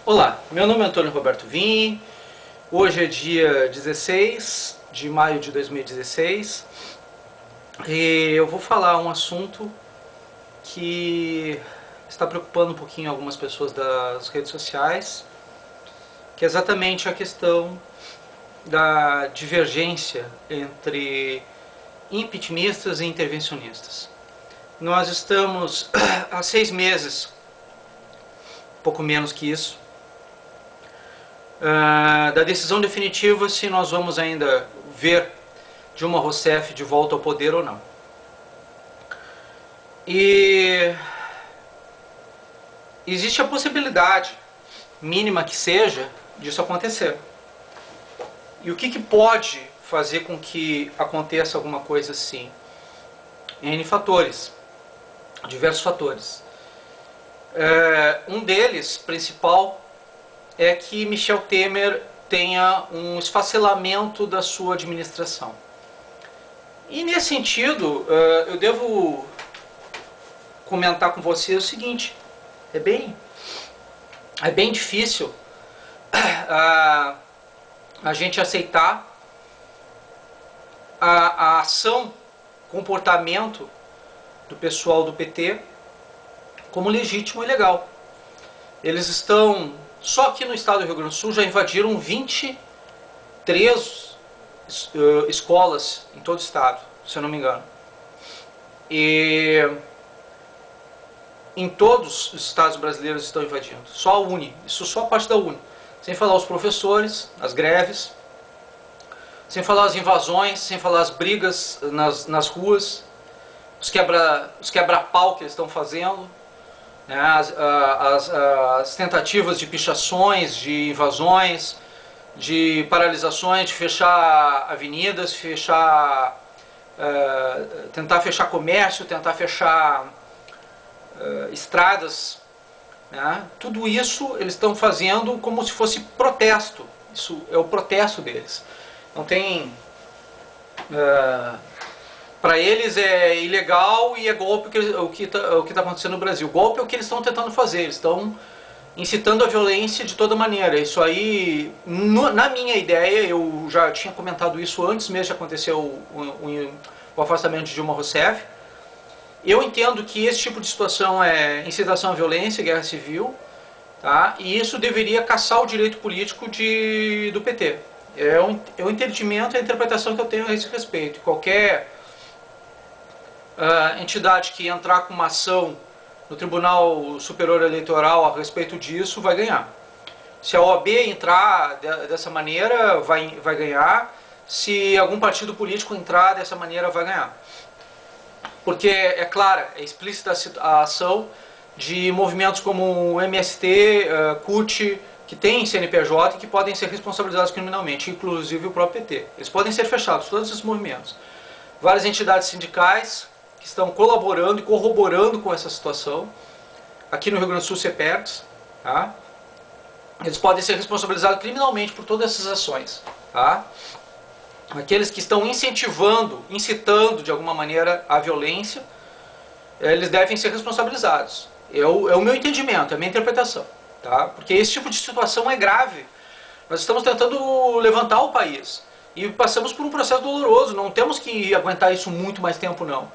Olá, meu nome é Antônio Roberto Vinhe, hoje é dia 16 de maio de 2016 e eu vou falar um assunto que está preocupando um pouquinho algumas pessoas das redes sociais, que é exatamente a questão da divergência entre impeachmentistas e intervencionistas. Nós estamos há 6 meses, pouco menos que isso, da decisão definitiva se nós vamos ainda ver Dilma Rousseff de volta ao poder ou não. E existe a possibilidade, mínima que seja, disso acontecer. E o que pode fazer com que aconteça alguma coisa assim? N fatores, diversos fatores. Um deles, principal, é que Michel Temer tenha um esfacelamento da sua administração. E nesse sentido, eu devo comentar com você o seguinte: é bem difícil a gente aceitar a ação, comportamento do pessoal do PT como legítimo e legal. Eles estão, só aqui no estado do Rio Grande do Sul, já invadiram 23 escolas em todo o estado, se eu não me engano. E em todos os estados brasileiros estão invadindo. Só a Uni, isso só a parte da Uni. Sem falar os professores, as greves, sem falar as invasões, sem falar as brigas nas ruas, os quebra-pau que eles estão fazendo, né, as tentativas de pichações, de invasões, de paralisações, de fechar avenidas, tentar fechar comércio, tentar fechar estradas, né? Tudo isso eles estão fazendo como se fosse protesto. Isso é o protesto deles. Não tem... para eles é ilegal e é golpe o que está acontecendo no Brasil. Golpe é o que eles estão tentando fazer. Eles estão incitando a violência de toda maneira. Isso aí, na minha ideia, eu já tinha comentado isso antes mesmo de acontecer o afastamento de Dilma Rousseff. Eu entendo que esse tipo de situação é incitação à violência, guerra civil, tá? E isso deveria caçar o direito político do PT. É o entendimento e a interpretação que eu tenho a esse respeito. Qualquer entidade que entrar com uma ação no Tribunal Superior Eleitoral a respeito disso vai ganhar. Se a OAB entrar dessa maneira, vai ganhar. Se algum partido político entrar dessa maneira, vai ganhar. Porque é clara, é explícita a ação de movimentos como o MST, CUT, que tem CNPJ e que podem ser responsabilizados criminalmente, inclusive o próprio PT. Eles podem ser fechados, todos esses movimentos. Várias entidades sindicais que estão colaborando e corroborando com essa situação. Aqui no Rio Grande do Sul, CEPERGS, tá? Eles podem ser responsabilizados criminalmente por todas essas ações, tá? Aqueles que estão incitando de alguma maneira a violência, eles devem ser responsabilizados. É o meu entendimento, é a minha interpretação, tá? Porque esse tipo de situação é grave. Nós estamos tentando levantar o país e passamos por um processo doloroso. Não temos que aguentar isso muito mais tempo, não.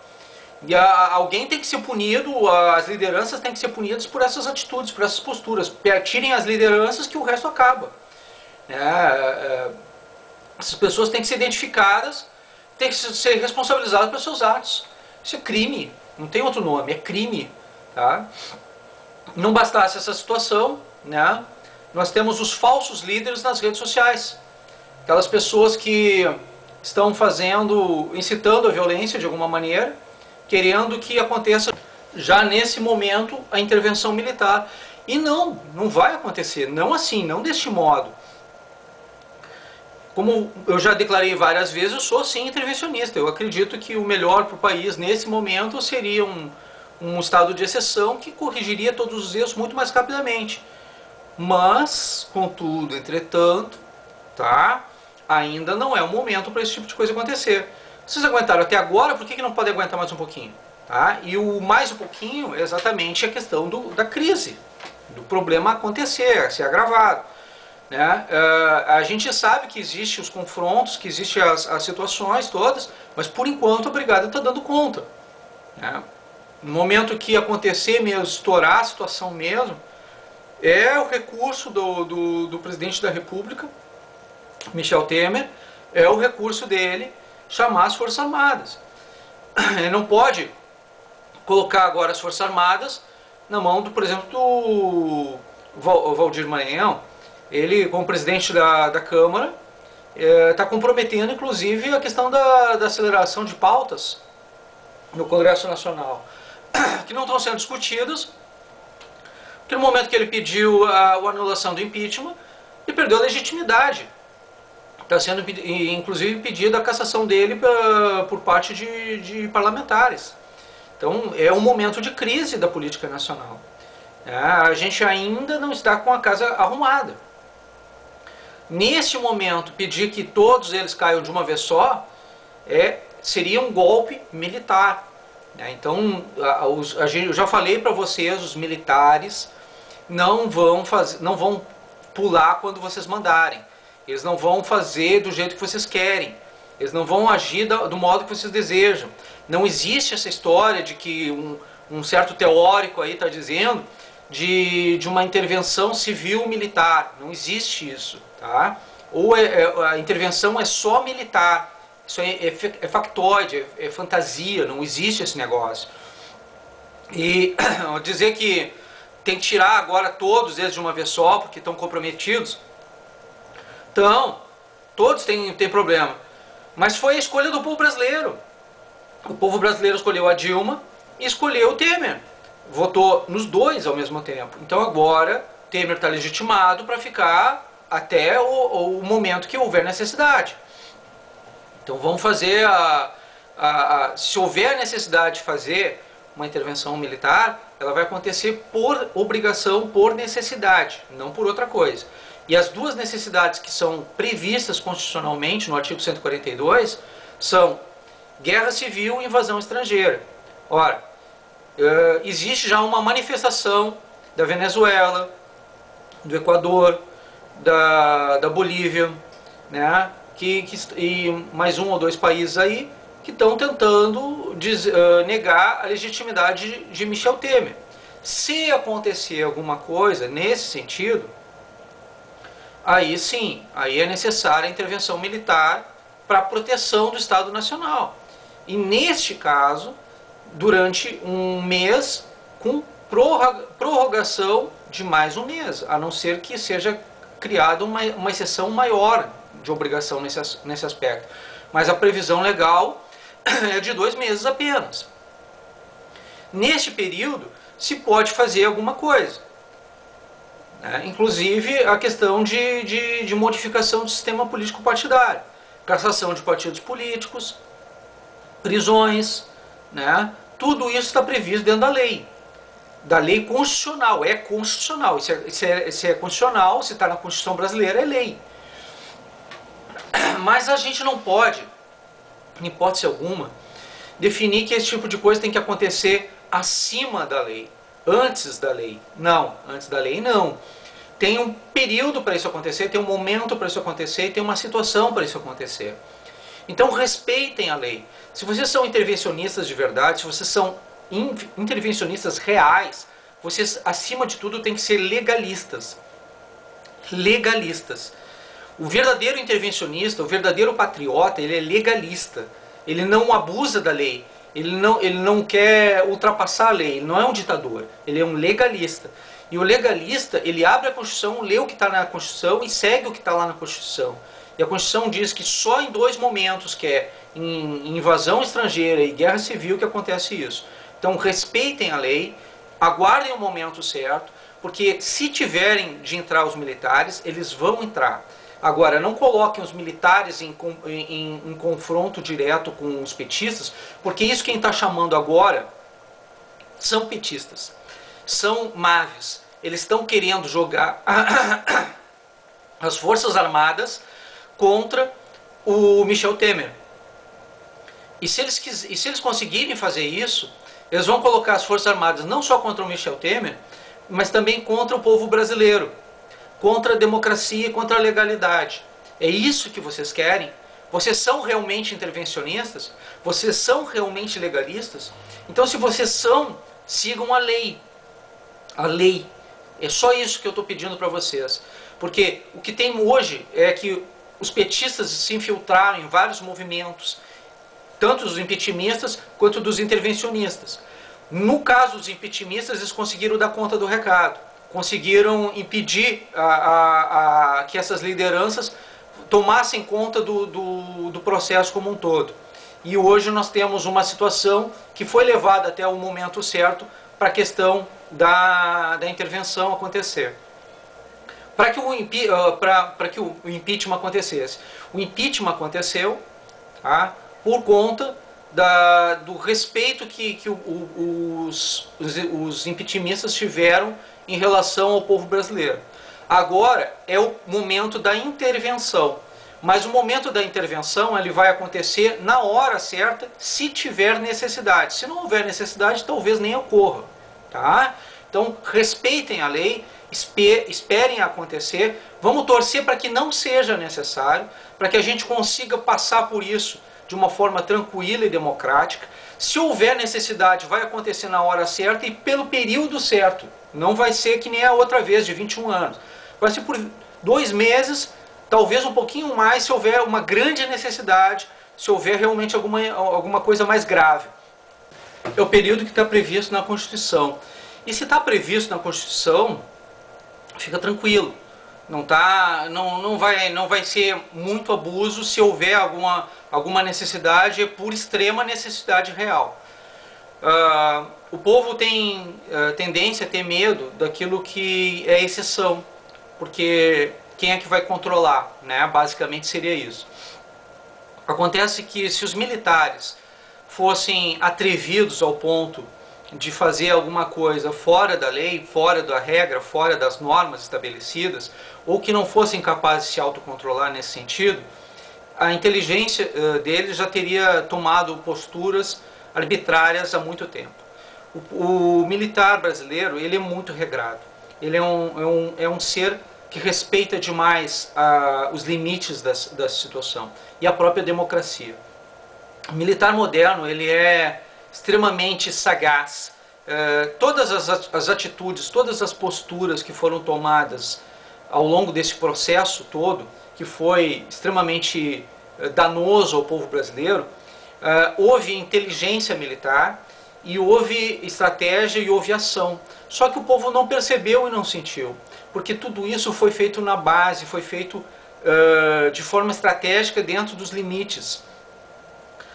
E alguém tem que ser punido, as lideranças têm que ser punidas por essas atitudes, por essas posturas. Tirem as lideranças que o resto acaba. Essas pessoas têm que ser identificadas, têm que ser responsabilizadas pelos seus atos. Isso é crime, não tem outro nome, é crime. Tá? Não bastasse essa situação, né? Nós temos os falsos líderes nas redes sociais. Aquelas pessoas que estão incitando a violência de alguma maneira, querendo que aconteça já nesse momento a intervenção militar. E não vai acontecer, não assim, não deste modo. Como eu já declarei várias vezes, eu sou sim intervencionista. Eu acredito que o melhor para o país nesse momento seria um estado de exceção que corrigiria todos os erros muito mais rapidamente. Mas, contudo, entretanto, tá? Ainda não é o momento para esse tipo de coisa acontecer. Vocês aguentaram até agora, por que não podem aguentar mais um pouquinho? Tá? E o mais um pouquinho é exatamente a questão da crise. do problema acontecer, ser agravado. Né? A gente sabe que existem os confrontos, que existem as situações todas, mas por enquanto a brigada está dando conta. Né? No momento que acontecer mesmo, estourar a situação mesmo, é o recurso do presidente da República, Michel Temer, é o recurso dele chamar as Forças Armadas. Ele não pode colocar agora as Forças Armadas na mão, por exemplo, do Valdir Maranhão. Ele, como presidente da Câmara, está comprometendo, inclusive, a questão da aceleração de pautas no Congresso Nacional, que não estão sendo discutidas, porque no momento que ele pediu a anulação do impeachment, ele perdeu a legitimidade. Está sendo, inclusive, pedida a cassação dele por parte de parlamentares. Então, é um momento de crise da política nacional. A gente ainda não está com a casa arrumada. Neste momento, pedir que todos eles caiam de uma vez só seria um golpe militar. Então, eu já falei para vocês, os militares não vão pular quando vocês mandarem. Eles não vão fazer do jeito que vocês querem. Eles não vão agir do modo que vocês desejam. Não existe essa história de que um certo teórico aí está dizendo de uma intervenção civil-militar. Não existe isso. Tá? Ou a intervenção é só militar. Isso é factoide, é fantasia. Não existe esse negócio. E dizer que tem que tirar agora todos eles de uma vez só porque estão comprometidos. Então, todos têm problema. Mas foi a escolha do povo brasileiro. O povo brasileiro escolheu a Dilma e escolheu o Temer. Votou nos dois ao mesmo tempo. Então agora, Temer está legitimado para ficar até o momento que houver necessidade. Então vamos fazer se houver necessidade de fazer uma intervenção militar, ela vai acontecer por obrigação, por necessidade, não por outra coisa. E as duas necessidades que são previstas constitucionalmente no artigo 142 são guerra civil e invasão estrangeira. Ora, existe já uma manifestação da Venezuela, do Equador, da Bolívia, né, e mais um ou dois países aí que estão tentando negar a legitimidade de Michel Temer. Se acontecer alguma coisa nesse sentido, aí sim, aí é necessária a intervenção militar para a proteção do Estado Nacional. E neste caso, durante um mês, com prorrogação de mais um mês, a não ser que seja criada uma exceção maior de obrigação nesse aspecto. Mas a previsão legal é de 2 meses apenas. Neste período, se pode fazer alguma coisa. Inclusive a questão de modificação do sistema político partidário, cassação de partidos políticos, prisões, né? Tudo isso está previsto dentro da lei constitucional, é constitucional, se é constitucional, se está na Constituição brasileira, é lei. Mas a gente não pode, em hipótese alguma, definir que esse tipo de coisa tem que acontecer acima da lei, antes da lei. Não, antes da lei não. Tem um período para isso acontecer, tem um momento para isso acontecer e tem uma situação para isso acontecer. Então respeitem a lei. Se vocês são intervencionistas de verdade, se vocês são intervencionistas reais, vocês acima de tudo têm que ser legalistas. Legalistas. O verdadeiro intervencionista, o verdadeiro patriota, ele é legalista. Ele não abusa da lei. Ele não quer ultrapassar a lei. Ele não é um ditador. Ele é um legalista. E o legalista, ele abre a Constituição, lê o que está na Constituição e segue o que está lá na Constituição. E a Constituição diz que só em 2 momentos, que é em invasão estrangeira e guerra civil, que acontece isso. Então respeitem a lei, aguardem o momento certo, porque se tiverem de entrar os militares, eles vão entrar. Agora, não coloquem os militares em confronto direto com os petistas, porque isso quem está chamando agora são petistas, são maves. Eles estão querendo jogar as Forças Armadas contra o Michel Temer. E se eles conseguirem fazer isso, eles vão colocar as Forças Armadas não só contra o Michel Temer, mas também contra o povo brasileiro, contra a democracia e contra a legalidade. É isso que vocês querem? Vocês são realmente intervencionistas? Vocês são realmente legalistas? Então, se vocês são, sigam a lei. A lei. É só isso que eu estou pedindo para vocês. Porque o que tem hoje é que os petistas se infiltraram em vários movimentos, tanto dos impeachmentistas quanto dos intervencionistas. No caso dos impeachmentistas, eles conseguiram dar conta do recado. Conseguiram impedir que essas lideranças tomassem conta do processo como um todo. E hoje nós temos uma situação que foi levada até o momento certo para a questão da intervenção acontecer. Para que o impeachment acontecesse. O impeachment aconteceu, tá, por conta do respeito que os impeachmentistas tiveram em relação ao povo brasileiro. Agora é o momento da intervenção. Mas o momento da intervenção ele vai acontecer na hora certa, se tiver necessidade. Se não houver necessidade, talvez nem ocorra. Tá? Então, respeitem a lei, esperem acontecer. Vamos torcer para que não seja necessário, para que a gente consiga passar por isso de uma forma tranquila e democrática. Se houver necessidade, vai acontecer na hora certa e pelo período certo. Não vai ser que nem a outra vez, de 21 anos. Vai ser por 2 meses, talvez um pouquinho mais, se houver uma grande necessidade, se houver realmente alguma coisa mais grave. É o período que está previsto na Constituição. E se está previsto na Constituição, fica tranquilo. Não vai ser muito abuso se houver alguma necessidade, por extrema necessidade real. O povo tem tendência a ter medo daquilo que é exceção, porque quem é que vai controlar, né? Basicamente seria isso. Acontece que se os militares fossem atrevidos ao ponto de fazer alguma coisa fora da lei, fora da regra, fora das normas estabelecidas, ou que não fossem capazes de se autocontrolar nesse sentido, a inteligência deles já teria tomado posturas arbitrárias há muito tempo. O militar brasileiro, ele é muito regrado. Ele é um ser que respeita demais os limites da situação e a própria democracia. O militar moderno, ele é extremamente sagaz. Todas as atitudes, todas as posturas que foram tomadas ao longo desse processo todo, que foi extremamente danoso ao povo brasileiro, houve inteligência militar e houve estratégia e houve ação. Só que o povo não percebeu e não sentiu, porque tudo isso foi feito na base, foi feito de forma estratégica dentro dos limites,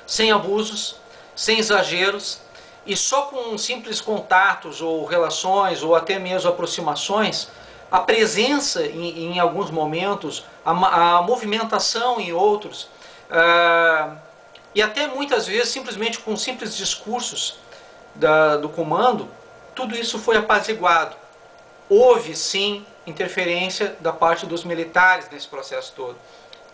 sem abusos, sem exageros, e só com simples contatos ou relações ou até mesmo aproximações, a presença em alguns momentos, a movimentação em outros, e até muitas vezes simplesmente com simples discursos do comando, tudo isso foi apaziguado. Houve sim interferência da parte dos militares nesse processo todo,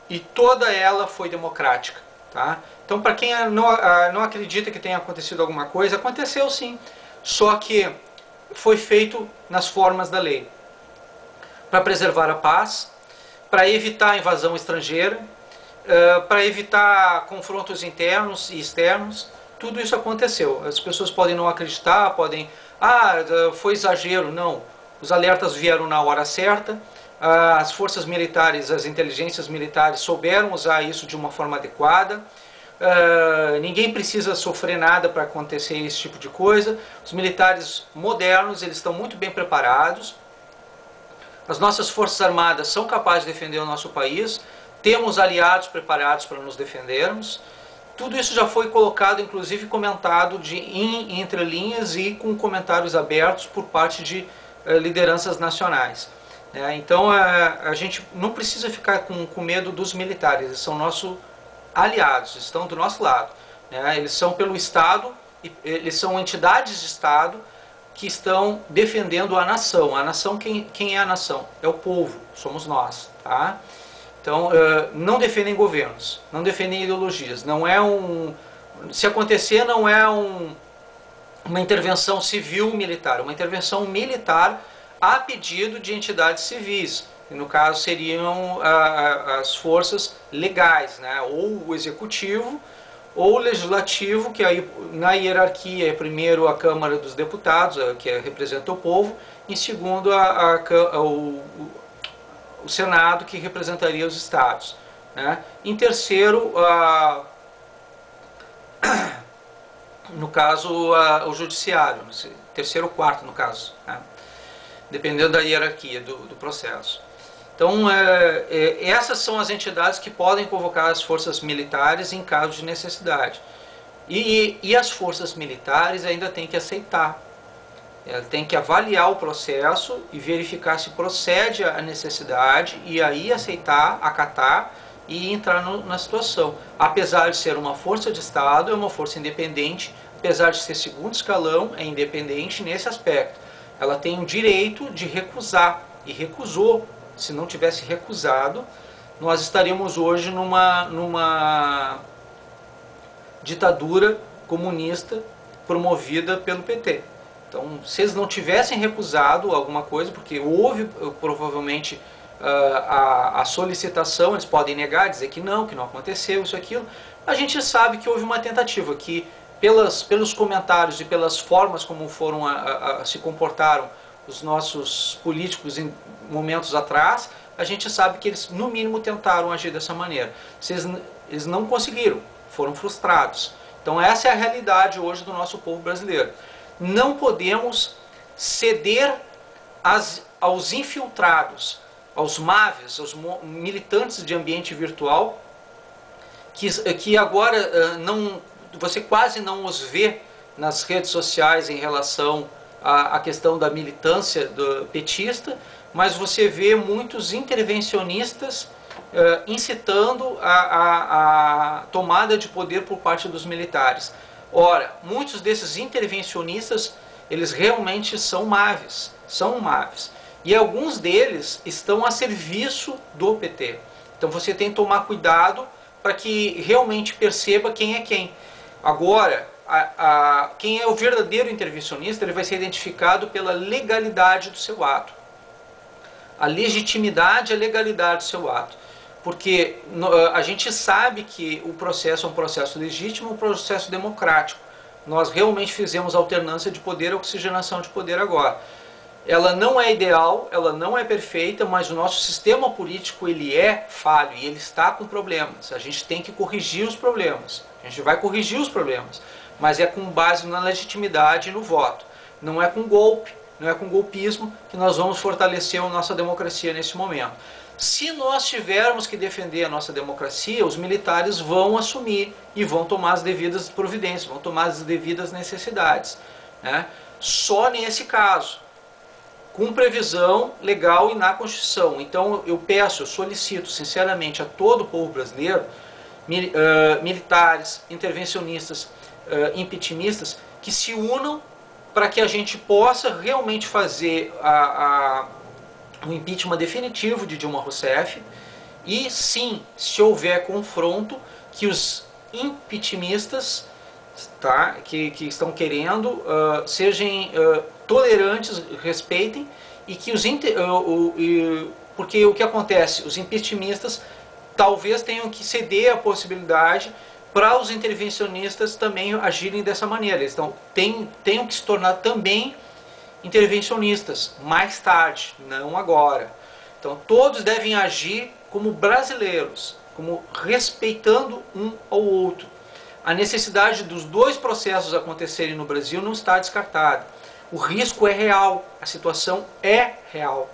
e toda ela foi democrática. Tá? Então, para quem não acredita que tenha acontecido alguma coisa, aconteceu sim, só que foi feito nas formas da lei, para preservar a paz, para evitar a invasão estrangeira, para evitar confrontos internos e externos. Tudo isso aconteceu. As pessoas podem não acreditar, podem... foi exagero. Não. Os alertas vieram na hora certa, as forças militares, as inteligências militares souberam usar isso de uma forma adequada. Ninguém precisa sofrer nada para acontecer esse tipo de coisa. Os militares modernos, eles estão muito bem preparados. As nossas forças armadas são capazes de defender o nosso país. Temos aliados preparados para nos defendermos. Tudo isso já foi colocado, inclusive comentado em entrelinhas e com comentários abertos por parte de lideranças nacionais. Então a gente não precisa ficar com medo dos militares, eles são nossos aliados, estão do nosso lado. Eles são pelo Estado, eles são entidades de Estado que estão defendendo a nação. A nação, quem é a nação? É o povo, somos nós. Tá? Então não defendem governos, não defendem ideologias. Não é se acontecer, não é uma intervenção civil-militar, uma intervenção militar a pedido de entidades civis. No caso seriam as forças legais, né? Ou o executivo ou o legislativo, que aí na hierarquia é primeiro a Câmara dos Deputados, que representa o povo, em segundo o Senado, que representaria os estados, né? Em terceiro, no caso, o judiciário, terceiro ou quarto no caso, né? Dependendo da hierarquia do processo. Então, essas são as entidades que podem convocar as forças militares em caso de necessidade. E as forças militares ainda têm que aceitar. Ela tem que avaliar o processo e verificar se procede a necessidade e aí aceitar, acatar e entrar na situação. Apesar de ser uma força de Estado, é uma força independente, apesar de ser segundo escalão, é independente nesse aspecto. Ela tem o direito de recusar, e recusou. Se não tivesse recusado, nós estaríamos hoje numa ditadura comunista promovida pelo PT. Então, se eles não tivessem recusado alguma coisa, porque houve provavelmente a solicitação, eles podem negar, dizer que não aconteceu, isso, aquilo, a gente sabe que houve uma tentativa, que pelos comentários e pelas formas como se comportaram os nossos políticos em momentos atrás, a gente sabe que eles no mínimo tentaram agir dessa maneira. Eles não conseguiram, foram frustrados. Então essa é a realidade hoje do nosso povo brasileiro. Não podemos ceder aos infiltrados, aos MAVs, aos militantes de ambiente virtual, que agora você quase não os vê nas redes sociais em relação à questão da militância petista, mas você vê muitos intervencionistas incitando a tomada de poder por parte dos militares. Ora, muitos desses intervencionistas, eles realmente são MAVs, e alguns deles estão a serviço do PT. Então você tem que tomar cuidado para que realmente perceba quem é quem. Agora, quem é o verdadeiro intervencionista, ele vai ser identificado pela legalidade do seu ato. A legitimidade e a legalidade do seu ato. Porque a gente sabe que o processo é um processo legítimo, um processo democrático. Nós realmente fizemos alternância de poder, oxigenação de poder agora. Ela não é ideal, ela não é perfeita, mas o nosso sistema político ele é falho e ele está com problemas. A gente tem que corrigir os problemas. A gente vai corrigir os problemas, mas é com base na legitimidade e no voto. Não é com golpe, não é com golpismo que nós vamos fortalecer a nossa democracia nesse momento. Se nós tivermos que defender a nossa democracia, os militares vão assumir e vão tomar as devidas providências, vão tomar as devidas necessidades, né? Só nesse caso, com previsão legal e na Constituição. Então eu solicito sinceramente a todo o povo brasileiro, militares, intervencionistas, impeachmentistas, que se unam para que a gente possa realmente fazer um impeachment definitivo de Dilma Rousseff e sim, se houver confronto, que os impeachmentistas, tá, que estão querendo sejam tolerantes, respeitem, e que porque o que acontece, os impeachmentistas talvez tenham que ceder a possibilidade para os intervencionistas também agirem dessa maneira. Eles tenham que se tornar também intervencionistas mais tarde, não agora. Então todos devem agir como brasileiros, como respeitando um ao outro. A necessidade dos dois processos acontecerem no Brasil não está descartada. O risco é real, a situação é real.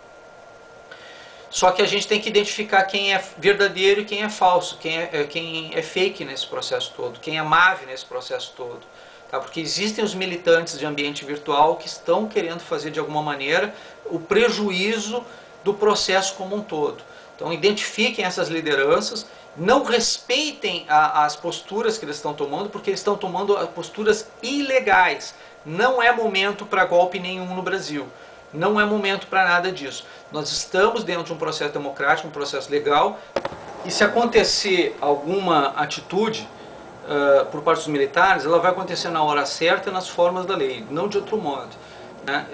Só que a gente tem que identificar quem é verdadeiro e quem é falso, quem é fake nesse processo todo, quem é MAV nesse processo todo. Tá? Porque existem os militantes de ambiente virtual que estão querendo fazer de alguma maneira o prejuízo do processo como um todo. Então identifiquem essas lideranças, não respeitem as posturas que eles estão tomando, porque eles estão tomando posturas ilegais. Não é momento para golpe nenhum no Brasil. Não é momento para nada disso. Nós estamos dentro de um processo democrático, um processo legal, e se acontecer alguma atitude por parte dos militares, ela vai acontecer na hora certa e nas formas da lei, não de outro modo, né?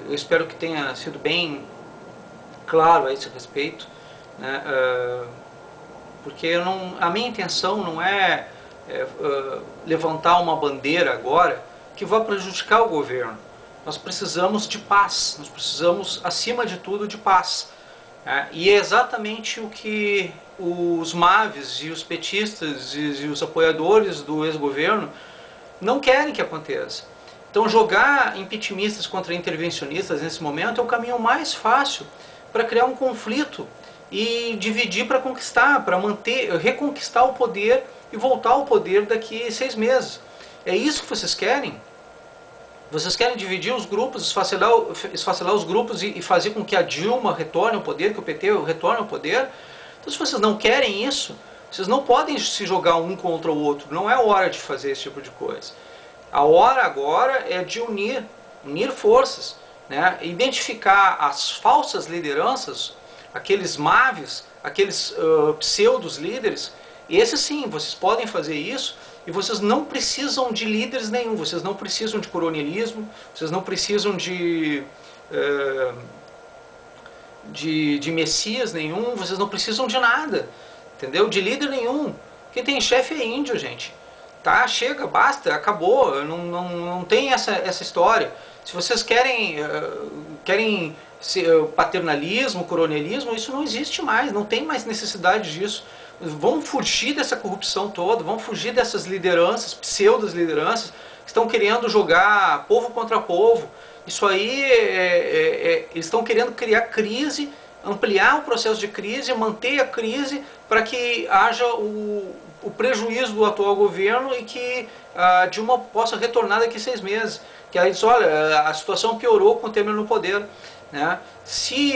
Eu espero que tenha sido bem claro a esse respeito, né? Porque a minha intenção não é levantar uma bandeira agora que vá prejudicar o governo. Nós precisamos de paz, nós precisamos, acima de tudo, de paz. E é exatamente o que os MAVs e os petistas e os apoiadores do ex-governo não querem que aconteça. Então jogar impeachmentistas contra intervencionistas nesse momento é o caminho mais fácil para criar um conflito e dividir para conquistar, para reconquistar o poder e voltar ao poder daqui a 6 meses. É isso que vocês querem? Vocês querem dividir os grupos, esfacelar os grupos e fazer com que a Dilma retorne ao poder, que o PT retorne ao poder? Então, se vocês não querem isso, vocês não podem se jogar um contra o outro. Não é hora de fazer esse tipo de coisa. A hora agora é de unir forças, né? Identificar as falsas lideranças, aqueles MAVs, aqueles pseudos líderes. Esses sim, vocês podem fazer isso. E vocês não precisam de líderes nenhum, vocês não precisam de coronelismo, vocês não precisam de messias nenhum, vocês não precisam de nada, entendeu? De líder nenhum. Quem tem chefe é índio, gente. Tá? Chega, basta, acabou, não tem essa história. Se vocês querem paternalismo, coronelismo, isso não existe mais, não tem mais necessidade disso. Vamos fugir dessa corrupção toda, vamos fugir dessas lideranças, pseudas lideranças, que estão querendo jogar povo contra povo. Isso aí, eles estão querendo criar crise, ampliar o processo de crise, manter a crise para que haja o prejuízo do atual governo e que a Dilma possa retornar daqui a 6 meses. Que aí diz, olha, a situação piorou com o Temer no poder, né? Se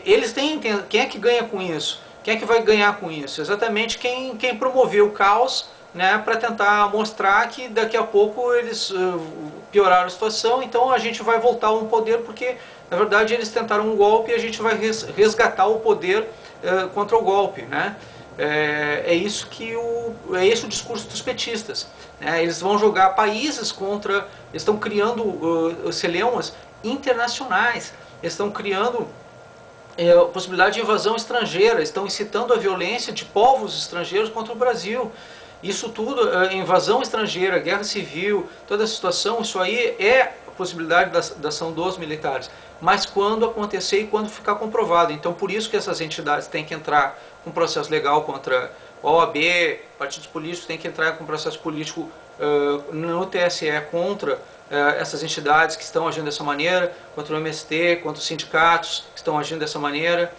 eles têm, quem é que ganha com isso? Quem é que vai ganhar com isso? Exatamente quem promoveu o caos, né, para tentar mostrar que daqui a pouco eles pioraram a situação, então a gente vai voltar ao poder porque, na verdade, eles tentaram um golpe e a gente vai resgatar o poder contra o golpe, né? É esse o discurso dos petistas, né? Eles vão jogar países contra, eles estão criando celeumas internacionais, eles estão criando possibilidade de invasão estrangeira, estão incitando a violência de povos estrangeiros contra o Brasil. Isso tudo, invasão estrangeira, guerra civil, toda a situação, isso aí é a possibilidade da ação dos militares. Mas quando acontecer e quando ficar comprovado. Então, por isso que essas entidades têm que entrar com processo legal contra a OAB, partidos políticos têm que entrar com processo político no TSE contra essas entidades que estão agindo dessa maneira, contra o MST, contra os sindicatos que estão agindo dessa maneira,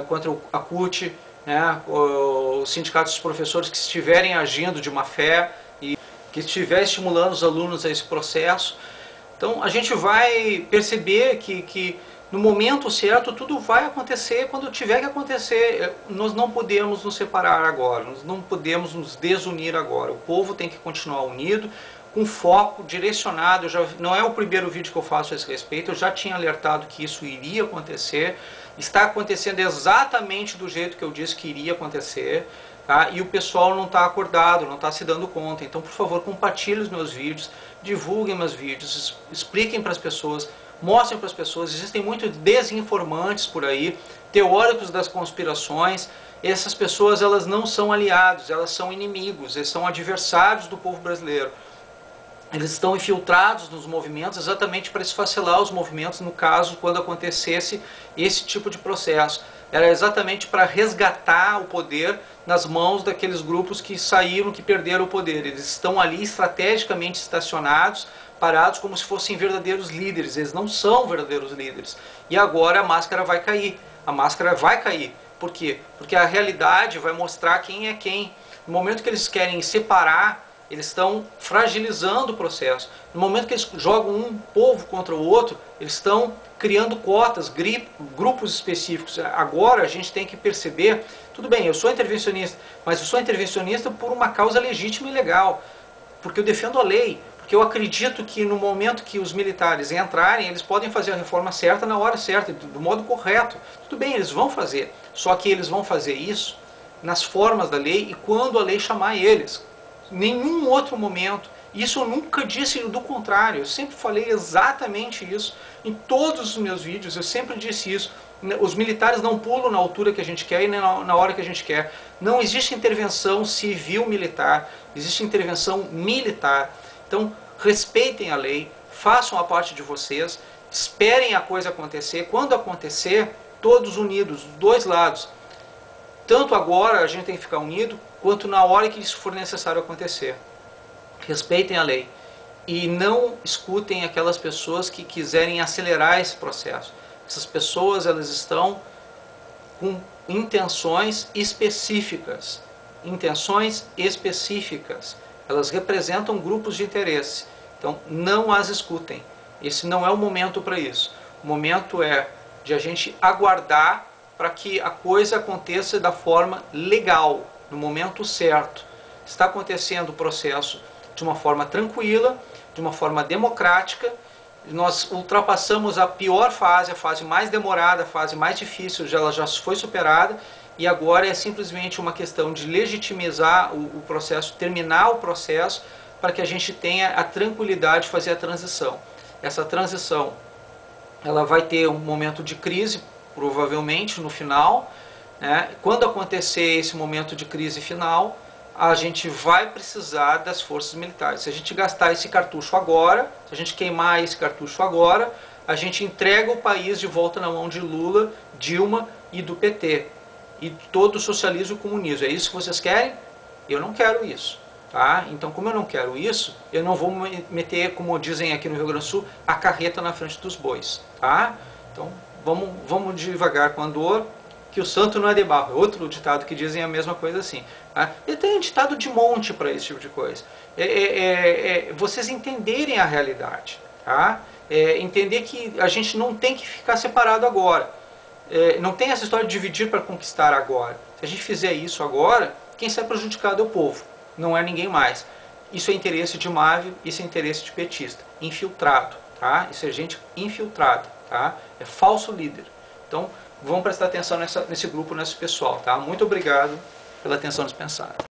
contra a CUT, né, os sindicatos dos professores que estiverem agindo de má fé e que estiver estimulando os alunos a esse processo. Então a gente vai perceber que no momento certo tudo vai acontecer quando tiver que acontecer. Nós não podemos nos separar agora, nós não podemos nos desunir agora. O povo tem que continuar unido, com foco, direcionado. Não é o primeiro vídeo que eu faço a esse respeito, eu já tinha alertado que isso iria acontecer. Está acontecendo exatamente do jeito que eu disse que iria acontecer, tá? E o pessoal não está acordado, não está se dando conta. Então, por favor, compartilhem os meus vídeos, divulguem meus vídeos, expliquem para as pessoas, mostrem para as pessoas. Existem muitos desinformantes por aí, teóricos das conspirações. Essas pessoas, elas não são aliados, elas são inimigos, eles são adversários do povo brasileiro. Eles estão infiltrados nos movimentos exatamente para esfacelar os movimentos, no caso, quando acontecesse esse tipo de processo. Era exatamente para resgatar o poder nas mãos daqueles grupos que saíram, que perderam o poder. Eles estão ali estrategicamente estacionados, parados como se fossem verdadeiros líderes. Eles não são verdadeiros líderes. E agora a máscara vai cair. A máscara vai cair. Por quê? Porque a realidade vai mostrar quem é quem. No momento que eles querem separar, eles estão fragilizando o processo. No momento que eles jogam um povo contra o outro, eles estão criando cotas, grupos específicos. Agora a gente tem que perceber, tudo bem, eu sou intervencionista, mas eu sou intervencionista por uma causa legítima e legal, porque eu defendo a lei, porque eu acredito que no momento que os militares entrarem, eles podem fazer a reforma certa na hora certa, do modo correto. Tudo bem, eles vão fazer, só que eles vão fazer isso nas formas da lei e quando a lei chamar eles. nenhum outro momento. Isso eu nunca disse do contrário, eu sempre falei exatamente isso. Em todos os meus vídeos eu sempre disse isso. Os militares não pulam na altura que a gente quer e nem na hora que a gente quer. Não existe intervenção civil-militar, existe intervenção militar. Então, respeitem a lei, façam a parte de vocês, esperem a coisa acontecer. Quando acontecer, todos unidos, dos dois lados. Tanto agora a gente tem que ficar unido, quanto na hora que isso for necessário acontecer. Respeitem a lei e não escutem aquelas pessoas que quiserem acelerar esse processo. Essas pessoas, elas estão com intenções específicas. Intenções específicas. Elas representam grupos de interesse. Então, não as escutem. Esse não é o momento para isso. O momento é de a gente aguardar para que a coisa aconteça da forma legal, no momento certo. Está acontecendo o processo de uma forma tranquila, de uma forma democrática. Nós ultrapassamos a pior fase, a fase mais demorada, a fase mais difícil, ela já foi superada, e agora é simplesmente uma questão de legitimizar o processo, terminar o processo, para que a gente tenha a tranquilidade de fazer a transição. Essa transição, ela vai ter um momento de crise, provavelmente no final, né? Quando acontecer esse momento de crise final, a gente vai precisar das forças militares. Se a gente gastar esse cartucho agora, se a gente queimar esse cartucho agora, a gente entrega o país de volta na mão de Lula, Dilma e do PT. E todo o socialismo e o comunismo. É isso que vocês querem? Eu não quero isso. Tá? Então, como eu não quero isso, eu não vou meter, como dizem aqui no Rio Grande do Sul, a carreta na frente dos bois. Tá? Então, vamos devagar com a dor, que o santo não é de barro. É outro ditado que dizem a mesma coisa assim. Tá? E tem ditado de monte para esse tipo de coisa. Vocês entenderem a realidade. Tá? Entender que a gente não tem que ficar separado agora. Não tem essa história de dividir para conquistar agora. Se a gente fizer isso agora, quem sai prejudicado é o povo. Não é ninguém mais. Isso é interesse de Mávio, isso é interesse de petista. Infiltrado. Tá? Isso é gente infiltrada. Tá? É falso líder. Então, vamos prestar atenção nesse grupo, nesse pessoal. Tá? Muito obrigado pela atenção dispensada.